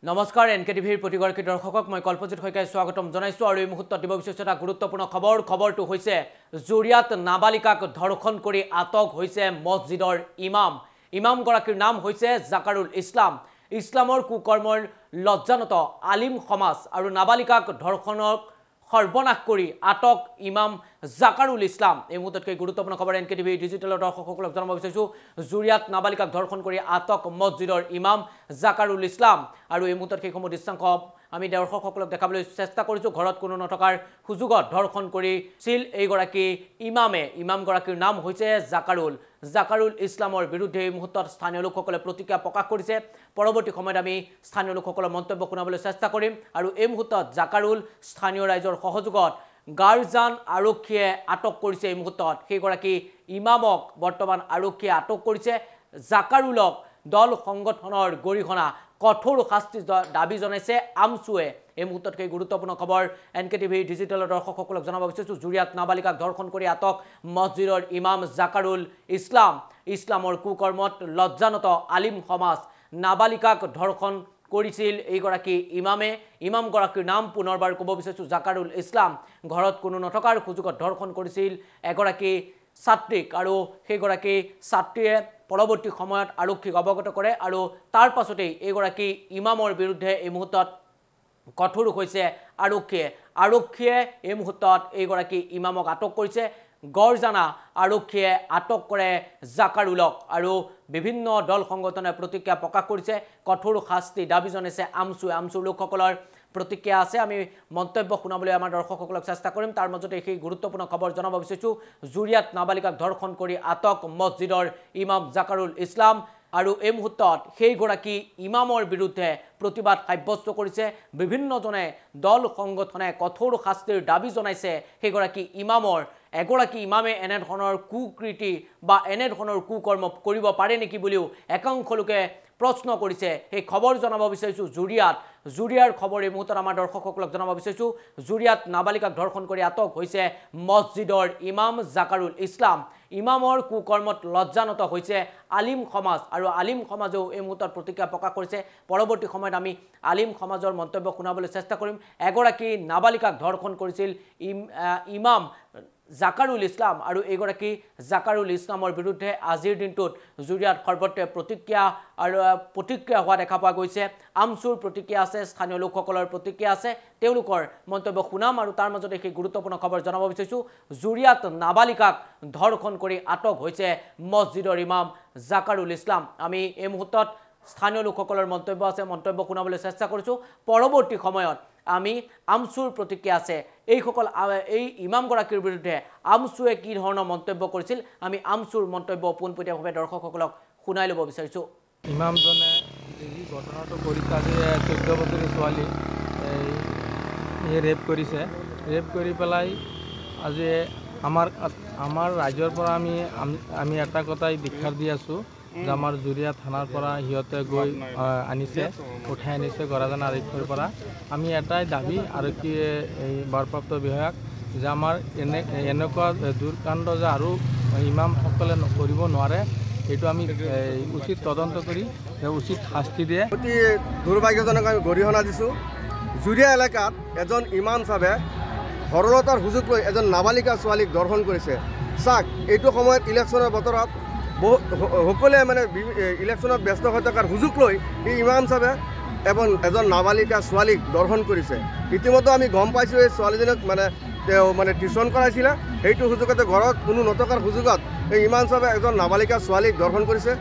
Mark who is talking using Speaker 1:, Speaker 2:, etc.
Speaker 1: নমস্কাৰ এনকেটিভিৰ প্ৰতিগৰাকী দৰ্শকক মই কল্পজিৎ শইকীয়াই স্বাগতম জনাইছো আৰু এই মুহূৰ্তত দিব বিচাৰিছো এটা গুৰুত্বপূৰ্ণ খবৰটো হৈছে জুৰিয়াত নাবালিকাক ধৰ্ষণ কৰি আটক হৈছে মছজিদৰ ইমাম গৰাকীৰ নাম হৈছে জাকাৰুল ইছলামৰ কুকৰ্মৰ লজ্জানত আলিম সমাজ আৰু নাবালিকাক ধৰ্ষণক সৰ্বনাশ কৰি আটক ইমাম জাকাৰুল ইছলাম এই মুহূৰ্তত গুৰুত্বপূৰ্ণ খবৰ এনকেটিভি ডিজিটেলৰ দৰ্শকসকলক জনাব বিচাৰিছো জুৰিয়াত নাবালিকাক ধৰ্ষণ কৰি আটক মছজিদৰ ইমাম জাকাৰুল ইছলাম আৰু এই মুহূৰ্তত সেইসমূহ দৃশ্যাংশ আমি দৰ্শকসকলক দেখাবলৈ চেষ্টা কৰিছো ঘৰত কোনো নথকাৰ সুযোগত ধৰ্ষণ কৰিছিল এইগৰাকী ইমাম গৰাকীৰ নাম হৈছে জাকাৰুল ইছলামৰ বিৰুদ্ধে এই মুহূৰ্তত স্থানীয় লোকসকলে প্ৰতিক্ৰিয়া প্ৰকাশ কৰিছে পৰৱৰ্তী সময়ত আমি স্থানীয় লোকসকলৰ মন্তব্য শুনাবলৈ চেষ্টা কৰিম আৰু এই মুহূৰ্তত জাকাৰুল স্থানীয় ৰাইজৰ সহযোগত গাৰ্জান আৰক্ষীয়ে আটক কৰিছে এই মুহূৰ্তত সেইগৰাকী ইমামক বৰ্তমান আৰক্ষীয়ে আটক কৰিছে জাকাৰুলক দল সংগঠনৰ গৰিহণা কঠোৰ শাস্তি দাবী জনাইছে আমচুৱে এই মুহূৰ্তত গুৰুত্বপূৰ্ণ খবৰ এনকেটিভি ডিজিটেলৰ দৰ্শকসকলক জনাব বিচাৰিছো জুৰিয়াত নাবালিকাক ধৰ্ষণ কৰি আটক মছজিদৰ ইমাম জাকাৰুল ইছলামৰ কুকৰ্মত লজ্জানত আলিম সমাজ নাবালিকাক ধৰ্ষণ কৰিছিল এইগৰাকী ইমাম গৰাকীৰ নাম পুনৰবাৰ ক'ব বিচাৰিছো জাকাৰুল ইছলাম ঘৰত কোনো নথকাৰ সুযোগত ধৰ্ষণ কৰিছিল এগৰাকী ছাত্ৰীক আৰু সেইগৰাকী ছাত্ৰীয়ে পৰৱৰ্তী সময়ত আৰক্ষীক অৱগত কৰে আৰু তাৰ পাছতেই এইগৰাকী ইমামৰ বিৰুদ্ধে এই মুহূৰ্তত কঠোৰ হৈছে আৰক্ষীয়ে এই মুহূৰ্তত এইগৰাকী ইমামক আটক কৰিছে গড়জানা আৰক্ষীয়ে আটক কৰে জাকাৰুলক আৰু বিভিন্ন দল সংগঠনে প্ৰতিক্ৰিয়া প্ৰকাশ কৰিছে কঠোৰ শাস্তি দাবী জনাইছে আমচুৰ লোকসকলৰ প্ৰতিক্ৰিয়া আছে আমি মন্তব্য শুনাবলৈ আমাৰ দৰ্শকসকলক চেষ্টা কৰিম তাৰ মাজতে এই গুৰুত্বপূৰ্ণ খবৰ জনাব বিচাৰিছো জুৰিয়াত নাবালিকাক ধৰ্ষণ কৰি আটক মছজিদৰ ইমাম জাকাৰুল ইছলাম আৰু এই মুহূৰ্তত সেইগৰাকী ইমামৰ বিৰুদ্ধে প্ৰতিবাদ সাব্যস্ত কৰিছে বিভিন্নজনে দল সংগঠনে কঠোৰ শাস্তিৰ দাবী জনাইছে সেইগৰাকী এগৰাকী ইমামে এনেধৰণৰ কুকৃতি বা এনেধৰণৰ কুকৰ্ম কৰিব পাৰে নেকি বুলিও একাংশ লোকে প্ৰশ্ন কৰিছে সেই খবৰ জনাব বিচাৰিছো জুৰিয়াৰ খবৰ এই মুহূৰ্তত আমাৰ দৰ্শকসকলক জনাব বিচাৰিছো জুৰিয়াত নাবালিকাক ধৰ্ষণ কৰি আটক হৈছে মছজিদৰ ইমাম জাকাৰুল ইমামৰ কুকৰ্মত লজ্জানত হৈছে আলিম সমাজ আৰু আলিম সমাজেও এই মুহূৰ্তত প্ৰতিক্ৰিয়া প্ৰকাশ কৰিছে পৰৱৰ্তী সময়ত আমি আলিম সমাজৰ মন্তব্য শুনাবলৈ চেষ্টা কৰিম এগৰাকী নাবালিকাক ধৰ্ষণ কৰিছিল ইমাম জাকাৰুল ইছলাম আৰু এইগৰাকী জাকাৰুল ইছলামৰ বিৰুদ্ধে আজিৰ দিনটোত জুৰিয়াত সৰ্বত্ৰে প্ৰতিক্ৰিয়া হোৱা দেখা পোৱা গৈছে আমচুৰ প্ৰতিক্ৰিয়া আছে স্থানীয় লোকসকলৰ প্ৰতিক্ৰিয়া আছে তেওঁলোকৰ মন্তব্য শুনাম আৰু তাৰ মাজতে সেই গুৰুত্বপূৰ্ণ খবৰ জনাব বিচাৰিছো জুৰিয়াত নাবালিকাক ধৰ্ষণ কৰি আটক হৈছে মছজিদৰ ইমাম জাকাৰুল ইছলাম আমি এই মুহূৰ্তত স্থানীয় লোকসকলৰ মন্তব্য আছে মন্তব্য শুনাবলৈ চেষ্টা কৰিছো পৰৱৰ্তী সময়ত আমি আমচুৰ প্ৰতিক্ৰিয়া আছে এই ইমাম গৰাকীৰ বিৰুদ্ধে আমচুৱে কি ধৰণৰ মন্তব্য কৰিছিল আমি আমচুৰ মন্তব্য পোনপটীয়াভাৱে দৰ্শকসকলক শুনাই ল'ব বিচাৰিছো
Speaker 2: ইমামজনে এই ঘটনাটো কৰিছে আজি 14 বছৰীয়া ছোৱালী ৰেপ কৰি পেলাই আজি আমাৰ ৰাজ্যৰ পৰা আমি এটা কথাই দীক্ষা দি আছো যে আমাৰ জুৰিয়া থানাৰ পৰা সিহঁতে গৈ উঠাই আনিছে গড়জানা আৰক্ষীৰ পৰা আমি এটাই দাবী আৰক্ষীয়ে এই ভাৰপ্ৰাপ্ত বিধায়ক যে আমাৰ এনেকুৱা দুৰ্কাণ্ড যে আৰু ইমামসকলে কৰিব নোৱাৰে এইটো আমি উচিত তদন্ত কৰি উচিত শাস্তি দিয়ে
Speaker 3: অতি দুৰ্ভাগ্যজনক আমি গৰিহণা দিছোঁ জুৰিয়া এলেকাত এজন ইমাম চাবে সৰলতাৰ সুযোগ লৈ এজন নাবালিকা ছোৱালীক ধৰ্ষণ কৰিছে চাওক এইটো সময়ত ইলেকশ্যনৰ বতৰত সকলোৱে মানে ইলেকশ্যনত ব্যস্ত হৈ থকাৰ সুযোগ লৈ এই ইমাম চাবে এজন নাবালিকা ছোৱালীক ধৰ্ষণ কৰিছে ইতিমধ্যে আমি গম পাইছোঁ এই ছোৱালীজনীক তেওঁ টিউশ্যন কৰাইছিলে সেইটো সুযোগতে ঘৰত কোনো নথকাৰ সুযোগত এই ইমাম চাবে এজন নাবালিকা ছোৱালীক ধৰ্ষণ কৰিছে